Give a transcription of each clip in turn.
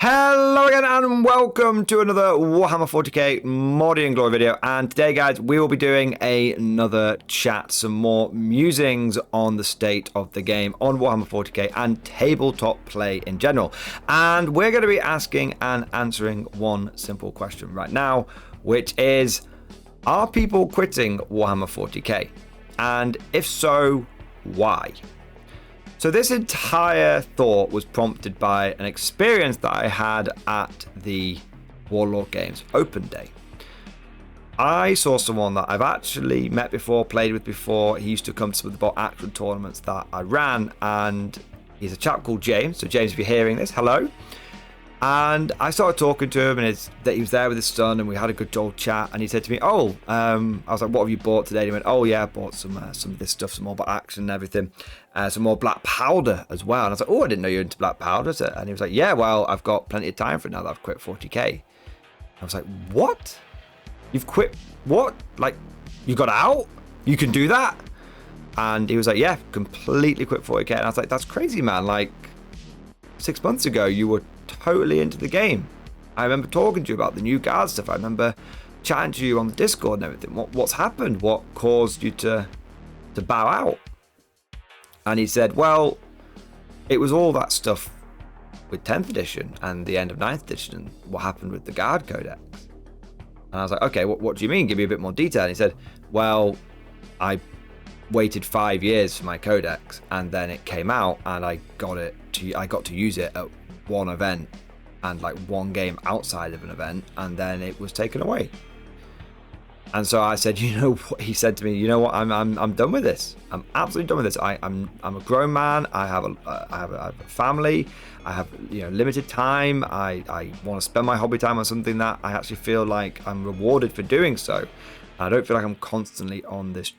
Hello again and welcome to another Warhammer 40k Mordy and Glory video, and today guys we will be doing another chat, some more musings on the state of the game on Warhammer 40k and tabletop play in general. And we're going to be asking and answering one simple question right now, which is, are people quitting Warhammer 40k? And if so, why? So this entire thought was prompted by an experience that I had at the Warlord Games Open Day. I saw someone that I've actually met before, played with before. He used to come to some of the bot action tournaments that I ran, and he's a chap called James. So James, if you're hearing this, hello. And I started talking to him, and that he was there with his son, and we had a good old chat. And he said to me, I was like, what have you bought today? And he went, oh yeah, I bought some of this stuff, some more bot action and everything, some more black powder as well. And I was like, oh, I didn't know you were into black powder. And he was like, yeah, well, I've got plenty of time for it now that I've quit 40k. I was like, what? You've quit what? Like, you got out? You can do that? And he was like, yeah, completely quit 40k. And I was like, that's crazy, man. Like, 6 months ago, you were totally into the game. I remember talking to you about the new guard stuff. I remember chatting to you on the Discord and everything. What's happened? What caused you to bow out? And he said, well, it was all that stuff with 10th edition and the end of 9th edition and what happened with the guard codex. And I was like, okay, what do you mean? Give me a bit more detail. And he said, well, I waited 5 years for my codex, and then it came out, and I got to use it at one event and like one game outside of an event, and then it was taken away. And so I said, you know what? He said to me, you know what? I'm done with this. I'm absolutely done with this. I'm a grown man. I have a family. I have limited time. I want to spend my hobby time on something that I actually feel like I'm rewarded for doing so. I don't feel like I'm constantly on this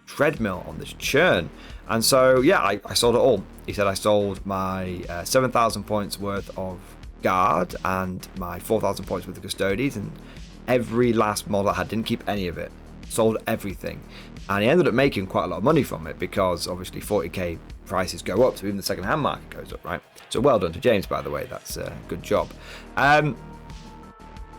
treadmill, on this churn. And so yeah, I sold it all. He said I sold my 7,000 points worth of guard and my 4,000 points worth of custodies, and every last model I had, didn't keep any of it, sold everything. And he ended up making quite a lot of money from it, because obviously 40k prices go up, so even the second hand market goes up, right? So well done to James, by the way. That's a good job. And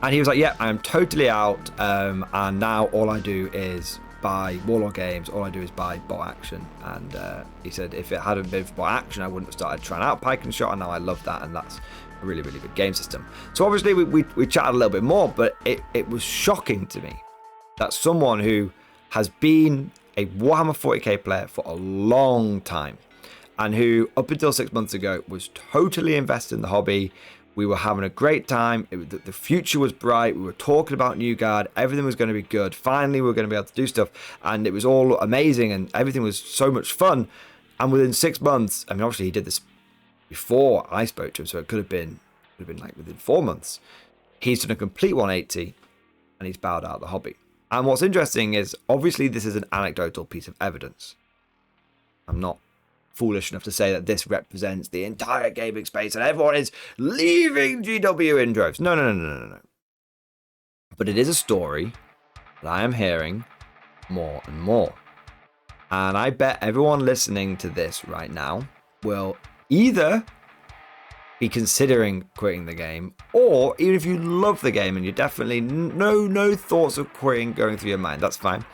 he was like, yeah, I am totally out, and now all I do is buy Warlord games. All I do is buy bot action. And he said if it hadn't been for bot action, I wouldn't have started trying out Pike and Shot, and now I love that, and that's a really, really good game system. So obviously we chatted a little bit more, but it was shocking to me that someone who has been a Warhammer 40k player for a long time, and who up until 6 months ago was totally invested in the hobby. We were having a great time. The future was bright. We were talking about New Guard. Everything was going to be good. Finally, we were going to be able to do stuff. And it was all amazing. And everything was so much fun. And within 6 months, I mean, obviously he did this before I spoke to him, so it could have been like within 4 months. He's done a complete 180 and he's bowed out of the hobby. And what's interesting is, obviously this is an anecdotal piece of evidence. I'm not foolish enough to say that this represents the entire gaming space and everyone is leaving GW in droves. No. But it is a story that I am hearing more and more. And I bet everyone listening to this right now will either be considering quitting the game, or even if you love the game and you definitely no thoughts of quitting going through your mind, that's fine.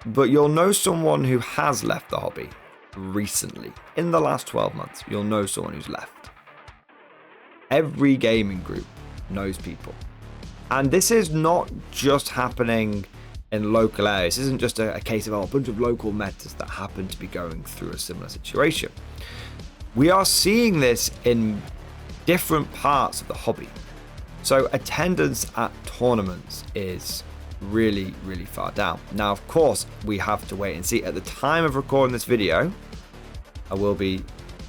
But you'll know someone who has left the hobby recently. In the last 12 months, you'll know someone who's left. Every gaming group knows people. And this is not just happening in local areas. This isn't just a case of a bunch of local metas that happen to be going through a similar situation. We are seeing this in different parts of the hobby. So attendance at tournaments is really, really far down. Now, of course, we have to wait and see. At the time of recording this video, I will be,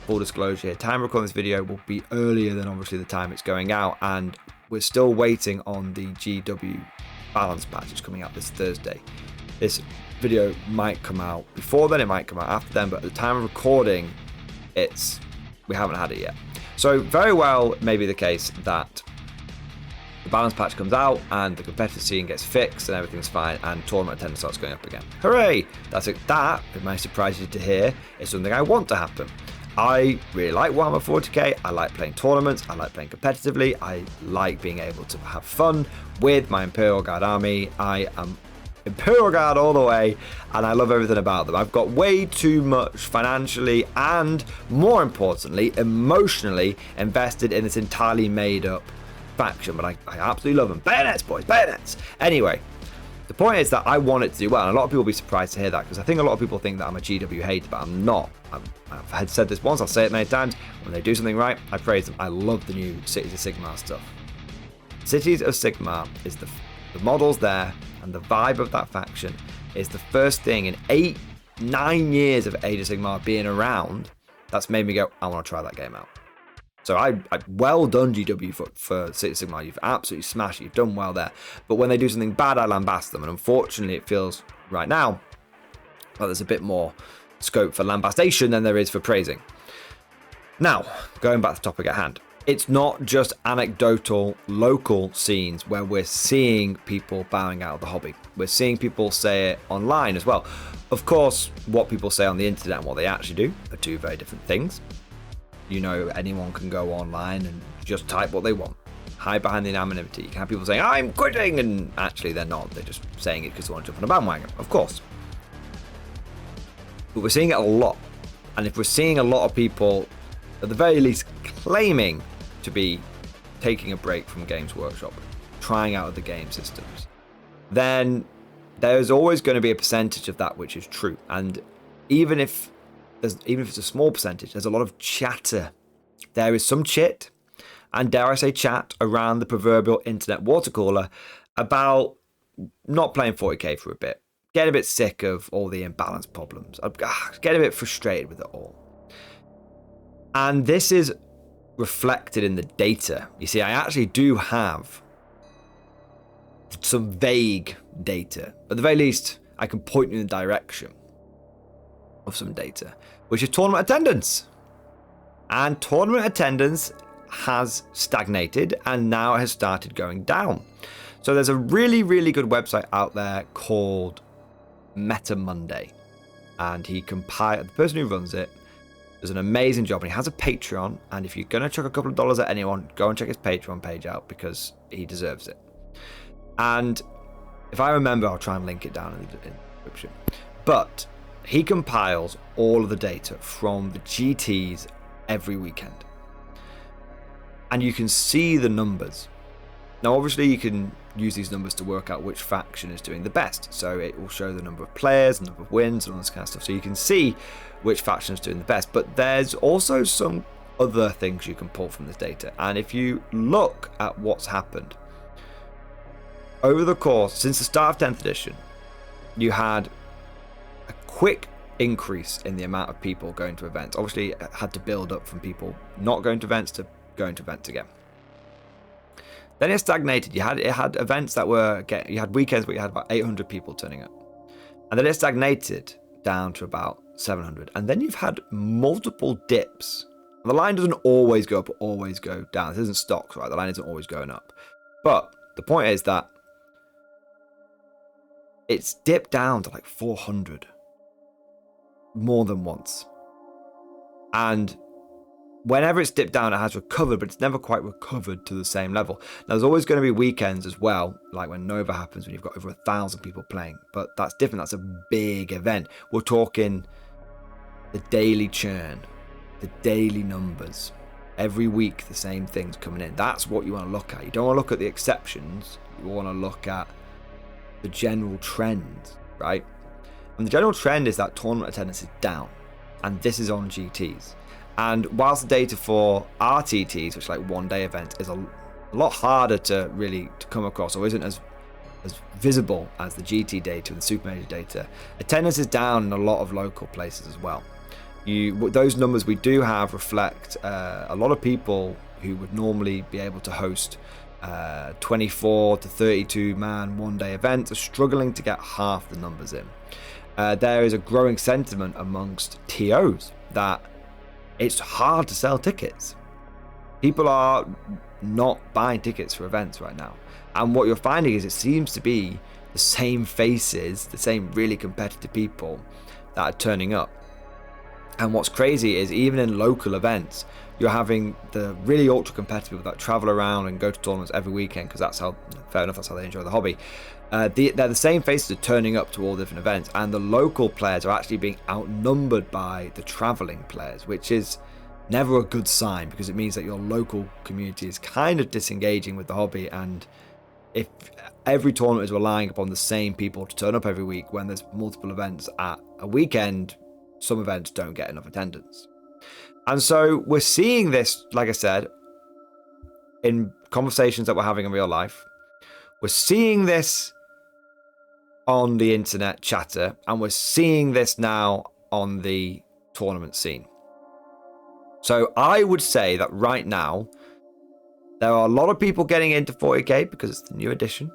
full disclosure here, time of recording this video will be earlier than obviously the time it's going out, and we're still waiting on the GW balance patch. It's coming out this Thursday. This video might come out before then, it might come out after then, but at the time of recording, we haven't had it yet. So very well may be the case that the balance patch comes out and the competitive scene gets fixed and everything's fine, and tournament attendance starts going up again. Hooray! That, it might surprise you to hear, is something I want to happen. I really like Warhammer 40k. I like playing tournaments. I like playing competitively. I like being able to have fun with my Imperial Guard army. I am Imperial Guard all the way, and I love everything about them. I've got way too much financially and, more importantly, emotionally invested in this entirely made up faction, but I absolutely love them. Bayonets, boys, bayonets. Anyway, the point is that I want it to do well, and a lot of people will be surprised to hear that, because I think a lot of people think that I'm a GW hater, but I'm not. I've had said this once, I'll say it many times. When they do something right, I praise them. I love the new Cities of Sigmar stuff. Cities of Sigmar is the models there, and the vibe of that faction is the first thing in 8-9 years of Age of Sigmar being around that's made me go, I want to try that game out. So I well done, GW, for Cities of Sigmar. You've absolutely smashed it. You've done well there. But when they do something bad, I lambast them. And unfortunately, it feels right now like there's a bit more scope for lambastation than there is for praising. Now, going back to the topic at hand. It's not just anecdotal local scenes where we're seeing people bowing out of the hobby. We're seeing people say it online as well. Of course, what people say on the internet and what they actually do are two very different things. You know, anyone can go online and just type what they want. Hide behind the anonymity. You can have people saying, I'm quitting, and actually they're not. They're just saying it because they want to jump on a bandwagon, of course. But we're seeing it a lot. And if we're seeing a lot of people, at the very least, claiming to be taking a break from Games Workshop, trying out other game systems, then there's always going to be a percentage of that which is true. And even if it's a small percentage, there's a lot of chatter. There is some chit, and dare I say chat, around the proverbial internet water cooler about not playing 40k for a bit, getting a bit sick of all the imbalance problems, getting a bit frustrated with it all. And this is reflected in the data. You see, I actually do have some vague data. At the very least, I can point you in the direction of some data, which is tournament attendance. And tournament attendance has stagnated and now has started going down. So there's a really, really good website out there called Meta Monday. And the person who runs it does an amazing job, and he has a Patreon, and if you're going to chuck a couple of dollars at anyone, go and check his Patreon page out, because he deserves it. And if I remember, I'll try and link it down in the description. But he compiles all of the data from the GTs every weekend. And you can see the numbers. Now, obviously, you can use these numbers to work out which faction is doing the best. So it will show the number of players, the number of wins, and all this kind of stuff. So you can see which faction is doing the best. But there's also some other things you can pull from this data. And if you look at what's happened over the course, since the start of 10th edition, you had a quick increase in the amount of people going to events. Obviously, it had to build up from people not going to events to going to events again. Then it stagnated. It had events that you had weekends where you had about 800 people turning up. And then it stagnated down to about 700. And then you've had multiple dips. And the line doesn't always go up or always go down. This isn't stocks, right? The line isn't always going up. But the point is that it's dipped down to like 400 more than once. And whenever it's dipped down, it has recovered, but it's never quite recovered to the same level. Now, there's always going to be weekends as well, like when Nova happens, when you've got over 1,000 people playing. But that's different. That's a big event. We're talking the daily churn, the daily numbers. Every week, the same things coming in. That's what you want to look at. You don't want to look at the exceptions. You want to look at the general trend, right? And the general trend is that tournament attendance is down. And this is on GTs. And whilst the data for RTTs, which are like one-day events, is a lot harder to come across, or isn't as visible as the GT data and the Super Major data, attendance is down in a lot of local places as well. Those numbers we do have reflect a lot of people who would normally be able to host 24 to 32 man one-day events are struggling to get half the numbers in. There is a growing sentiment amongst TOs that it's hard to sell tickets. People are not buying tickets for events right now. And what you're finding is it seems to be the same faces, the same really competitive people that are turning up. And what's crazy is even in local events, you're having the really ultra competitive people that travel around and go to tournaments every weekend, because that's how, fair enough, that's how they enjoy the hobby. They're the same faces are turning up to all different events, and the local players are actually being outnumbered by the traveling players, which is never a good sign, because it means that your local community is kind of disengaging with the hobby. And if every tournament is relying upon the same people to turn up every week, when there's multiple events at a weekend, some events don't get enough attendance. And so we're seeing this, like I said, in conversations that we're having in real life. We're seeing this on the internet chatter, and we're seeing this now on the tournament scene. So I would say that right now, there are a lot of people getting into 40k because it's the new edition,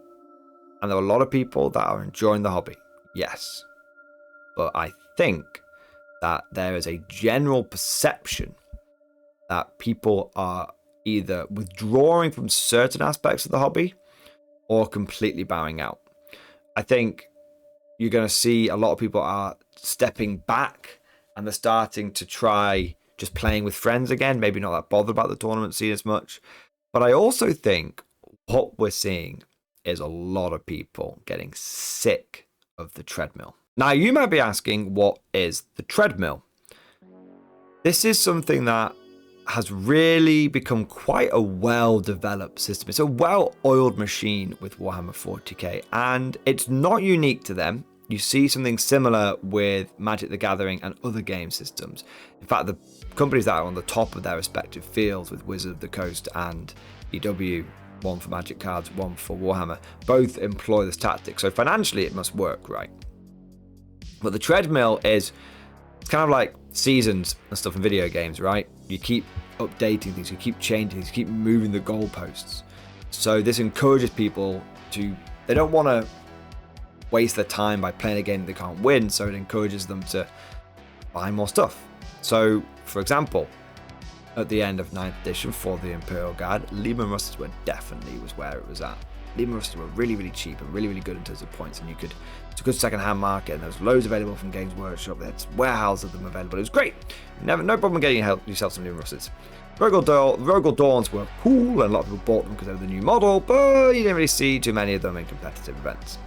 and there are a lot of people that are enjoying the hobby. Yes. But I think that there is a general perception that people are either withdrawing from certain aspects of the hobby or completely bowing out. I think you're going to see a lot of people are stepping back, and they're starting to try just playing with friends again, maybe not that bothered about the tournament scene as much. But I also think what we're seeing is a lot of people getting sick of the treadmill. Now, you might be asking, what is the treadmill? This is something that has really become quite a well-developed system. It's a well-oiled machine with Warhammer 40k, and it's not unique to them. You see something similar with Magic the Gathering and other game systems. In fact, the companies that are on the top of their respective fields, with Wizard of the Coast and EW, one for Magic cards, one for Warhammer, both employ this tactic. So financially, it must work, right? But the treadmill is kind of like seasons and stuff in video games, right? You keep updating things, you keep changing things, you keep moving the goalposts. So this encourages people to, they don't want to waste their time by playing a game that they can't win, so it encourages them to buy more stuff. So, for example, at the end of 9th edition for the Imperial Guard, Lehman Russes were definitely where it was at. Lehman Russes were really, really cheap and really, really good in terms of points, and it's a good second-hand market, and there was loads available from Games Workshop. They had warehouses of them available. It was great. No problem getting yourself some Lehman Russes. Rogel Dawns were cool, and a lot of people bought them because they were the new model, but you didn't really see too many of them in competitive events.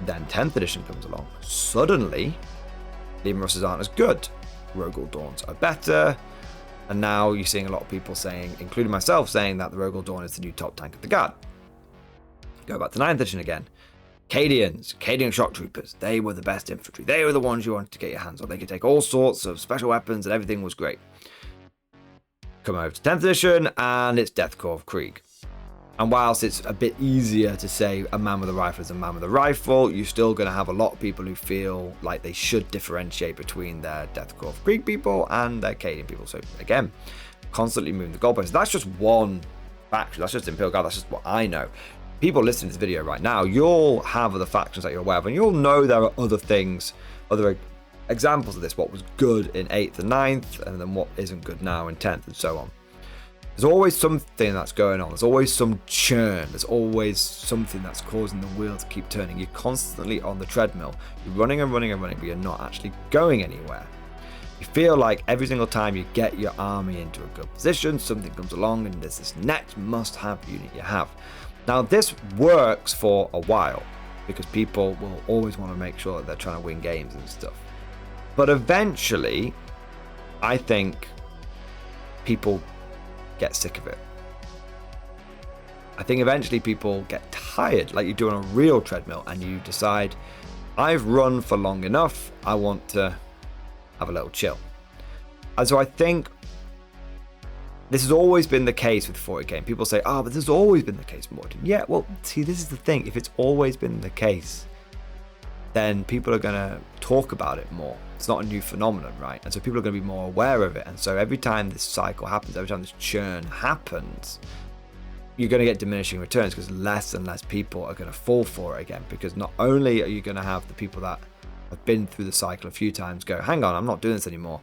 Then 10th edition comes along. Suddenly, Lehman Russes aren't as good. Rogel Dawns are better. And now you're seeing a lot of people saying, including myself, saying that the Rogel Dawn is the new top tank of the Guard. Go back to 9th edition again. Cadian shock troopers, they were the best infantry. They were the ones you wanted to get your hands on. They could take all sorts of special weapons and everything was great. Come over to 10th edition and it's Death Corps of Krieg. And whilst it's a bit easier to say a man with a rifle is a man with a rifle, you're still going to have a lot of people who feel like they should differentiate between their Death Corps of Krieg people and their Cadian people. So again, constantly moving the goalposts. That's just one faction. That's just Imperial Guard. That's just what I know. People listening to this video right now, you'll have other factions that you're aware of, and you'll know there are other things, other examples of this, what was good in 8th and 9th, and then what isn't good now in 10th, and so on. There's always something that's going on. There's always some churn. There's always something that's causing the wheel to keep turning. You're constantly on the treadmill. You're running and running and running, but you're not actually going anywhere. You feel like every single time you get your army into a good position, something comes along and there's this next must-have unit you have. Now, this works for a while because people will always want to make sure that they're trying to win games and stuff. But eventually, I think people get sick of it. I think eventually people get tired, like you do on a real treadmill, and you decide, I've run for long enough, I want to have a little chill. And so I think this has always been the case with 40k. And people say, oh, but this has always been the case, Morton. Yeah, well, see, this is the thing. If it's always been the case, then people are going to talk about it more. It's not a new phenomenon, right? And so people are going to be more aware of it. And so every time this cycle happens, every time this churn happens, you're going to get diminishing returns because less and less people are going to fall for it again. Because not only are you going to have the people that have been through the cycle a few times go, hang on, I'm not doing this anymore.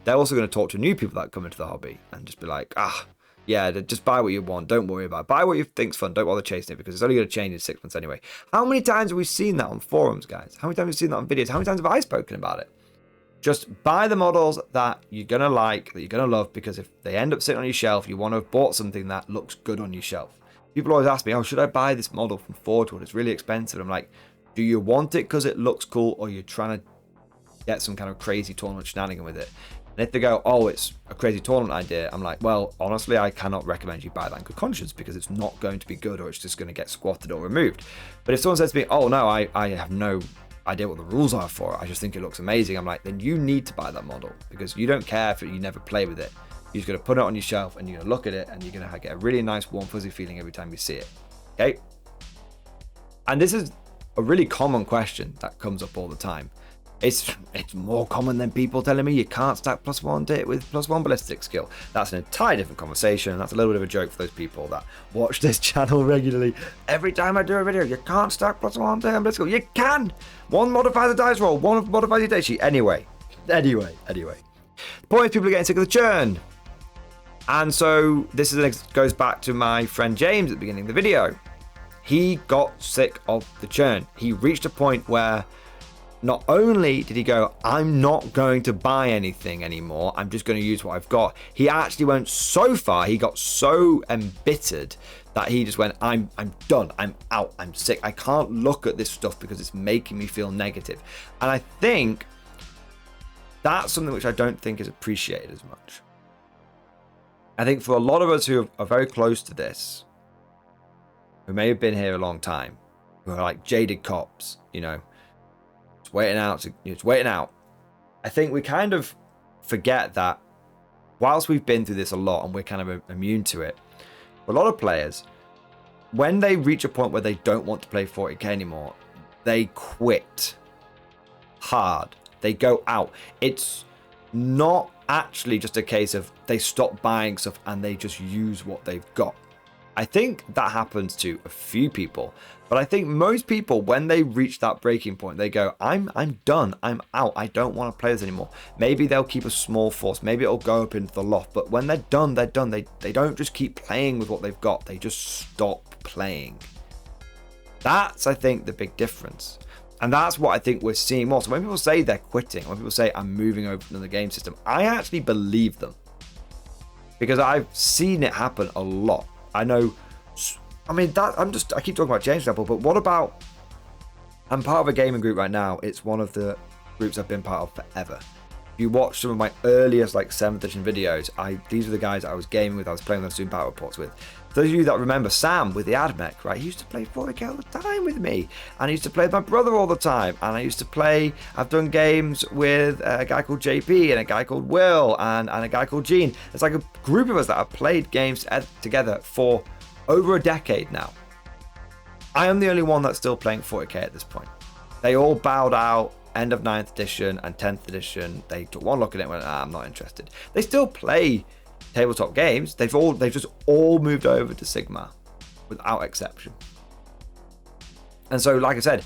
They're also going to talk to new people that come into the hobby and just be like, yeah, just buy what you want. Don't worry about it. Buy what you think's fun. Don't bother chasing it because it's only going to change in 6 months anyway. How many times have we seen that on forums, guys? How many times have we seen that on videos? How many times have I spoken about it? Just buy the models that you're going to like, that you're going to love, because if they end up sitting on your shelf, you want to have bought something that looks good on your shelf. People always ask me, oh, should I buy this model from Forgewood? It's really expensive. I'm like, do you want it because it looks cool, or you're trying to get some kind of crazy tournament shenanigan with it? And if they go, oh, it's a crazy tournament idea, I'm like, well, honestly, I cannot recommend you buy that in good conscience, because it's not going to be good, or it's just going to get squatted or removed. But if someone says to me, oh, no, I have no idea what the rules are for it, I just think it looks amazing, I'm like, then you need to buy that model, because you don't care if you never play with it. You're just going to put it on your shelf, and you're going to look at it, and you're going to get a really nice, warm, fuzzy feeling every time you see it. Okay? And this is a really common question that comes up all the time. It's more common than people telling me you can't stack +1 to it with +1 ballistic skill. That's an entirely different conversation, and that's a little bit of a joke for those people that watch this channel regularly. Every time I do a video, you can't stack +1 to ballistic skill. You can! One modifies the dice roll, one modifies your data sheet. Anyway. The point is, people are getting sick of the churn. And so this goes back to my friend James at the beginning of the video. He got sick of the churn. He reached a point where not only did he go, I'm not going to buy anything anymore, I'm just going to use what I've got. He actually went so far, he got so embittered that he just went, I'm done, I'm out, I'm sick. I can't look at this stuff because it's making me feel negative. And I think that's something which I don't think is appreciated as much. I think for a lot of us who are very close to this, who may have been here a long time, who are like jaded cops, you know, it's waiting out. I think we kind of forget that whilst we've been through this a lot and we're kind of immune to it, for a lot of players, when they reach a point where they don't want to play 40k anymore, they quit hard. They go out. It's not actually just a case of they stop buying stuff and they just use what they've got. I think that happens to a few people, but I think most people, when they reach that breaking point, they go, I'm done, I'm out, I don't want to play this anymore. Maybe they'll keep a small force, maybe it'll go up into the loft, but when they're done, they're done. They don't just keep playing with what they've got, they just stop playing. That's, I think, the big difference. And that's what I think we're seeing more. So when people say they're quitting, when people say I'm moving over to another game system, I actually believe them, because I've seen it happen a lot. I know, I mean, I keep talking about James example, but what about, I'm part of a gaming group right now. It's one of the groups I've been part of forever. If you watch some of my earliest, like 7th edition videos, these are the guys I was gaming with, I was playing on Zoom Battle Reports with. Those of you that remember Sam with the AdMech, right? He used to play 40k all the time with me, and I used to play with my brother all the time, and I used to play, I've done games with a guy called JP and a guy called Will and a guy called Gene. It's like a group of us that have played games together for over a decade now. I am the only one that's still playing 40k at this point. They all bowed out end of 9th edition and 10th edition. They took one look at it and went, I'm not interested. They still play tabletop games. They've just all moved over to Sigma without exception. And so, like I said,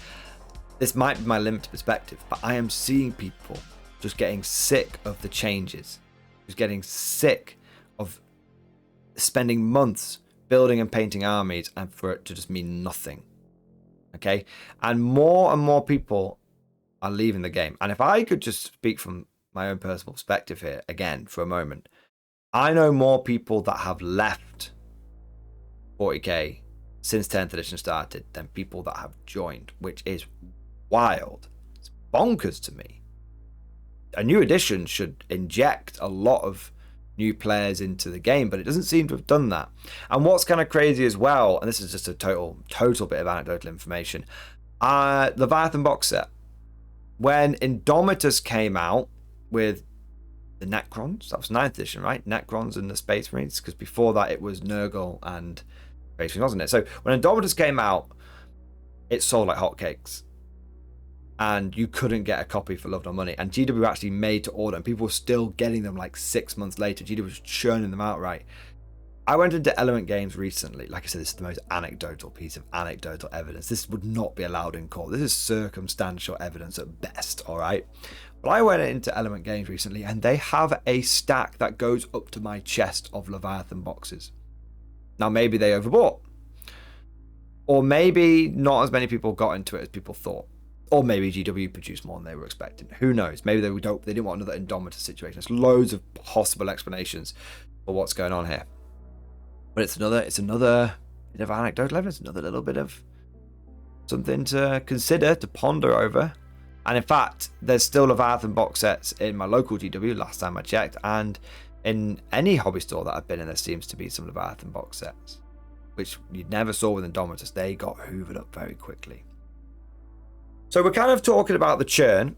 this might be my limited perspective, but I am seeing people just getting sick of the changes, just getting sick of spending months building and painting armies and for it to just mean nothing. Okay? And more people are leaving the game. And if I could just speak from my own personal perspective here again for a moment, I know more people that have left 40k since 10th edition started than people that have joined, which is wild. It's bonkers to me. A new edition should inject a lot of new players into the game, but it doesn't seem to have done that. And what's kind of crazy as well, and this is just a total bit of anecdotal information, Leviathan box set. When Indomitus came out with the Necrons, that was 9th edition, right? Necrons and the Space Marines, because before that it was Nurgle and Space Marines, wasn't it? So when Indomitus came out, it sold like hotcakes. And you couldn't get a copy for love nor money. And GW actually made to order, and people were still getting them like 6 months later. GW was churning them out, right? I went into Element Games recently. Like I said, this is the most anecdotal piece of anecdotal evidence. This would not be allowed in court. This is circumstantial evidence at best, all right? But I went into Element Games recently, and they have a stack that goes up to my chest of Leviathan boxes. Now, maybe they overbought. Or maybe not as many people got into it as people thought. Or maybe GW produced more than they were expecting. Who knows? Maybe they didn't want another Indomitus situation. There's loads of possible explanations for what's going on here. But it's another bit of anecdotal evidence, another little bit of something to consider, to ponder over. And in fact, there's still Leviathan box sets in my local GW last time I checked, and in any hobby store that I've been in, there seems to be some Leviathan box sets, which you never saw with Indomitus. They got hoovered up very quickly. So we're kind of talking about the churn,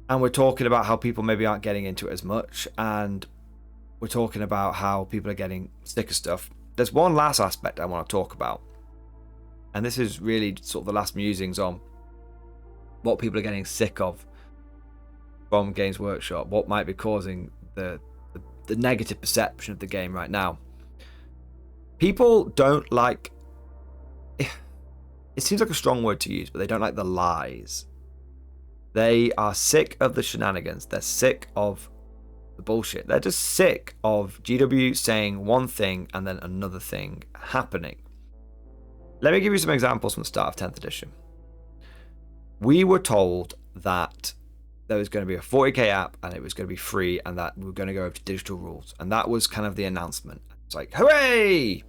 and we're talking about how people maybe aren't getting into it as much, and we're talking about how people are getting sick of stuff. There's one last aspect I want to talk about, and this is really sort of the last musings on what people are getting sick of from Games Workshop, what might be causing the negative perception of the game right now. People don't like, it seems like a strong word to use, but they don't like the lies. They are sick of the shenanigans. They're sick of the bullshit. They're just sick of GW saying one thing and then another thing happening. Let me give you some examples from the start of 10th edition. We were told that there was going to be a 40k app and it was going to be free, and that we were going to go over to digital rules. And that was kind of the announcement. It's like, hooray!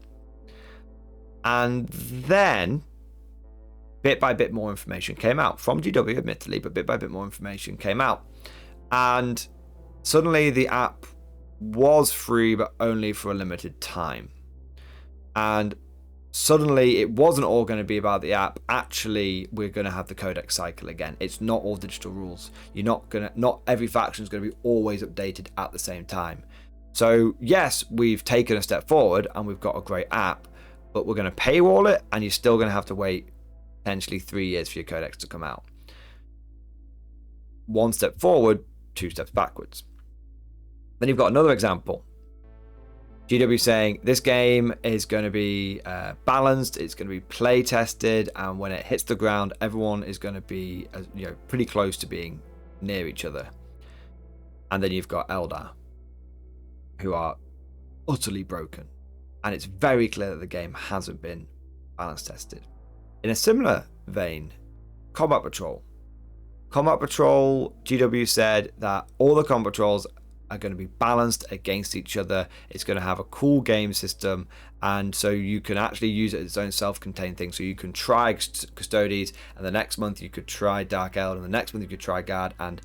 And then bit by bit more information came out from GW, admittedly, but bit by bit more information came out. And suddenly the app was free, but only for a limited time. And suddenly it wasn't all going to be about the app. Actually, we're going to have the codex cycle again. It's not all digital rules. Not every faction is going to be always updated at the same time. So yes, we've taken a step forward and we've got a great app, but we're going to paywall it, and you're still going to have to wait potentially 3 years for your codex to come out. One step forward, 2 steps backwards. Then you've got another example. GW saying this game is going to be balanced, it's going to be play tested, and when it hits the ground, everyone is going to be pretty close to being near each other. And then you've got Eldar, who are utterly broken, and it's very clear that the game hasn't been balance tested. In a similar vein, Combat Patrol, GW said that all the combat patrols are going to be balanced against each other. It's going to have a cool game system, and so you can actually use it as its own self-contained thing. So you can try Custodes, and the next month you could try Dark Eld, and the next month you could try Guard, and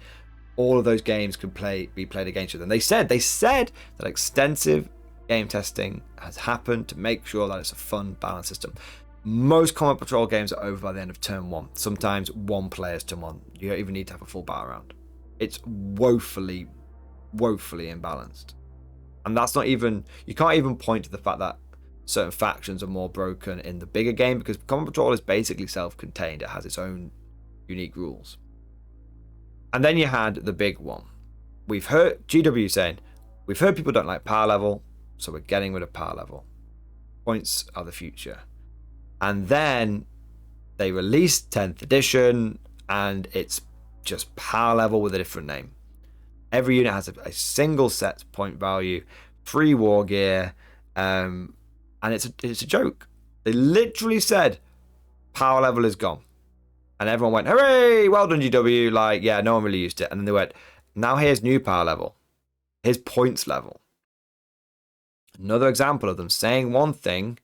all of those games could be played against each other. And they said that extensive game testing has happened to make sure that it's a fun, balanced system. Most Combat Patrol games are over by the end of turn 1. Sometimes one player's turn 1. You don't even need to have a full battle round. It's woefully imbalanced. And that's not even, you can't even point to the fact that certain factions are more broken in the bigger game, because Combat Patrol is basically self-contained. It has its own unique rules. And then you had the big one. We've heard GW saying, we've heard people don't like power level, so we're getting rid of power level. Points are the future. And then they released 10th edition, and it's just power level with a different name. Every unit has a single set point value, free war gear, and it's a joke. They literally said power level is gone, and everyone went, hooray, well done GW, like, yeah, no one really used it. And then they went, now here's new power level, here's points level. Another example of them saying one thing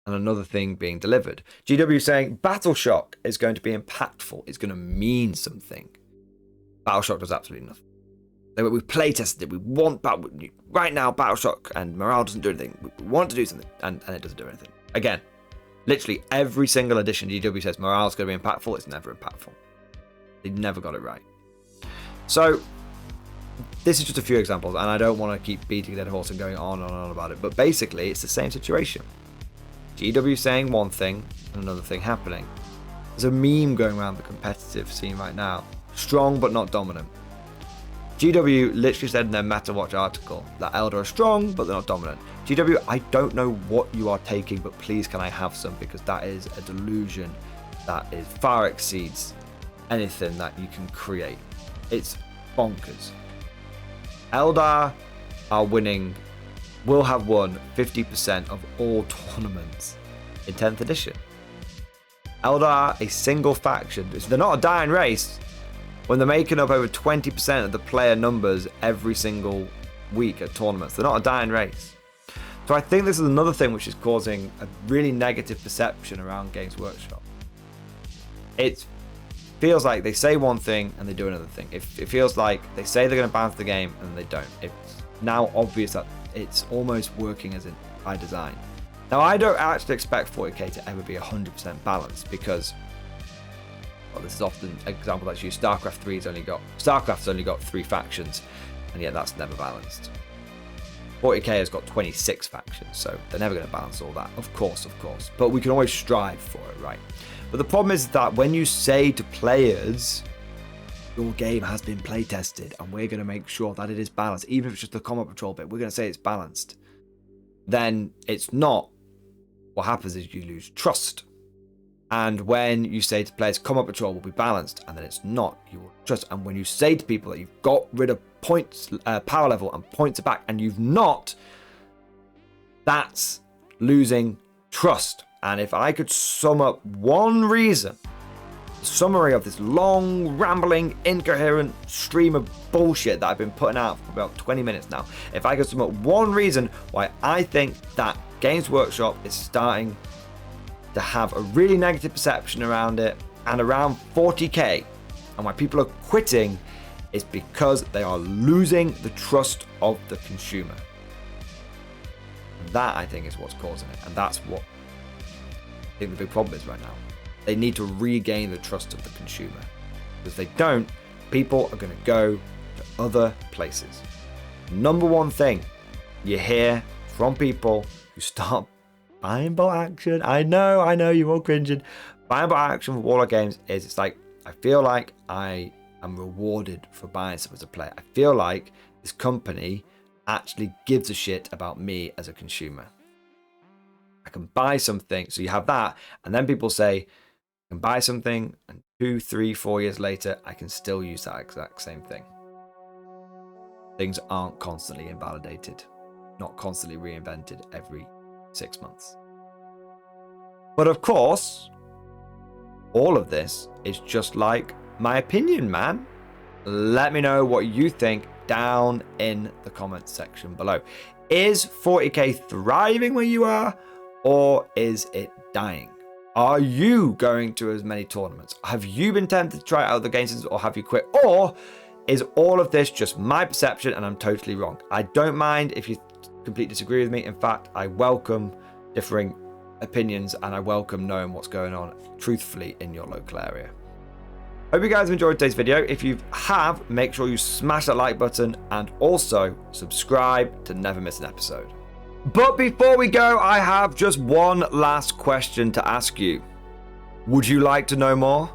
and another thing being delivered. GW saying Battle Shock is going to be impactful, it's going to mean something. Battle Shock does absolutely nothing. We've play tested it. We want right now Battle Shock, and morale doesn't do anything. We want to do something, and it doesn't do anything. Again, literally every single edition GW says morale is going to be impactful. It's never impactful. They never got it right. So this is just a few examples, and I don't want to keep beating a dead horse and going on and on about it. But basically, it's the same situation. GW saying one thing and another thing happening. There's a meme going around the competitive scene right now. Strong but not dominant. GW literally said in their MetaWatch article that Eldar are strong but they're not dominant. GW, I don't know what you are taking, but please can I have some, because that is a delusion that far exceeds anything that you can create. It's bonkers. Eldar are winning, will have won 50% of all tournaments in 10th edition. Eldar, a single faction. They're not a dying race when they're making up over 20% of the player numbers every single week at tournaments. They're not a dying race. So I think this is another thing which is causing a really negative perception around Games Workshop. It feels like they say one thing and they do another thing. It feels like they say they're going to balance the game and they don't. It's now obvious that it's almost working as by design. Now, I don't actually expect 40k to ever be 100% balanced because, well, this is often an example that's used. StarCraft's only got 3 factions, and yet that's never balanced. 40k has got 26 factions, so they're never going to balance all that. Of course. But we can always strive for it, right? But the problem is that when you say to players, your game has been play tested, and we're going to make sure that it is balanced, even if it's just the combat patrol bit, we're going to say it's balanced, then it's not. What happens is you lose trust. And when you say to players, combat patrol will be balanced, and then it's not, you will trust. And when you say to people that you've got rid of points, power level and points are back, and you've not, that's losing trust. And if I could sum up one reason, summary of this long, rambling, incoherent stream of bullshit that I've been putting out for about 20 minutes now, if I could sum up one reason why I think that Games Workshop is starting to have a really negative perception around it and around 40k, and why people are quitting, is because they are losing the trust of the consumer. And that, I think, is what's causing it, and that's what I think the big problem is right now. They need to regain the trust of the consumer. Because if they don't, people are going to go to other places. Number one thing you hear from people who start buying bolt action, I know, you're all cringing, buying bolt action for Warlock games is, it's like, I feel like I am rewarded for buying stuff as a player. I feel like this company actually gives a shit about me as a consumer. I can buy something, so you have that, and then people say, I can buy something, and 2, 3, 4 years later, I can still use that exact same thing. Things aren't constantly invalidated, not constantly reinvented every 6 months. But of course, all of this is just like my opinion, man. Let me know what you think down in the comments section below. Is 40k thriving where you are, or is it dying? Are you going to as many tournaments? Have you been tempted to try out other games, or have you quit? Or is all of this just my perception and I'm totally wrong? I don't mind if you completely disagree with me. In fact, I welcome differing opinions, and I welcome knowing what's going on truthfully in your local area. Hope you guys have enjoyed today's video. If you have, make sure you smash that like button and also subscribe to never miss an episode. But before we go, I have just one last question to ask you. Would you like to know more?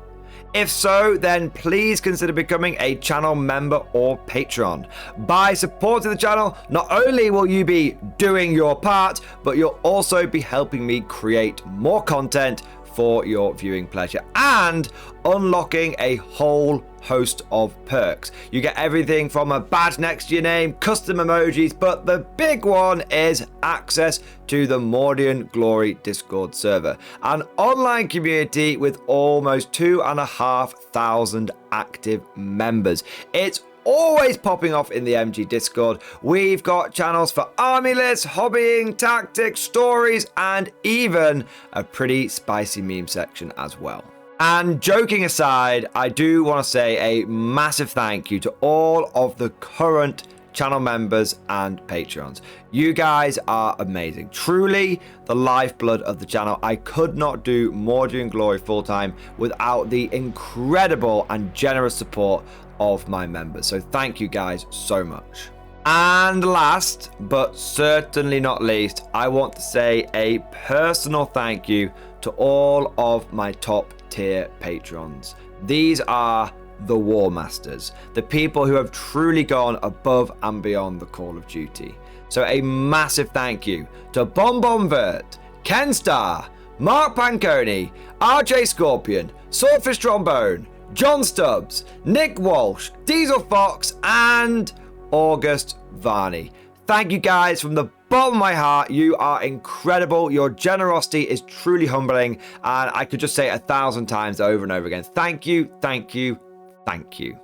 If so, then please consider becoming a channel member or patron. By supporting the channel, not only will you be doing your part, but you'll also be helping me create more content for your viewing pleasure and unlocking a whole host of perks. You get everything from a badge next to your name, custom emojis, but the big one is access to the Mordian Glory Discord server, an online community with almost 2,500 active members. It's always popping off in the MG Discord. We've got channels for army lists, hobbying, tactics, stories, and even a pretty spicy meme section as well. And joking aside, I do want to say a massive thank you to all of the current channel members and patrons. You guys are amazing. Truly the lifeblood of the channel. I could not do Mordian Glory full time without the incredible and generous support of my members. So thank you guys so much. And last but certainly not least, I want to say a personal thank you to all of my top tier patrons. These are the War Masters, the people who have truly gone above and beyond the call of duty. So a massive thank you to Bombomvert, Ken Starr, Mark Panconi, RJ Scorpion, Swordfish Trombone, John Stubbs, Nick Walsh, Diesel Fox, and August Varney. thank you guys from the bottom of my heart. You are incredible. Your generosity is truly humbling, and I could just say it 1,000 times over and over again. Thank you, thank you, thank you.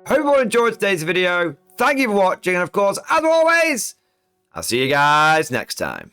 Hope you all enjoyed today's video. Thank you for watching, and of course, as always, I'll see you guys next time.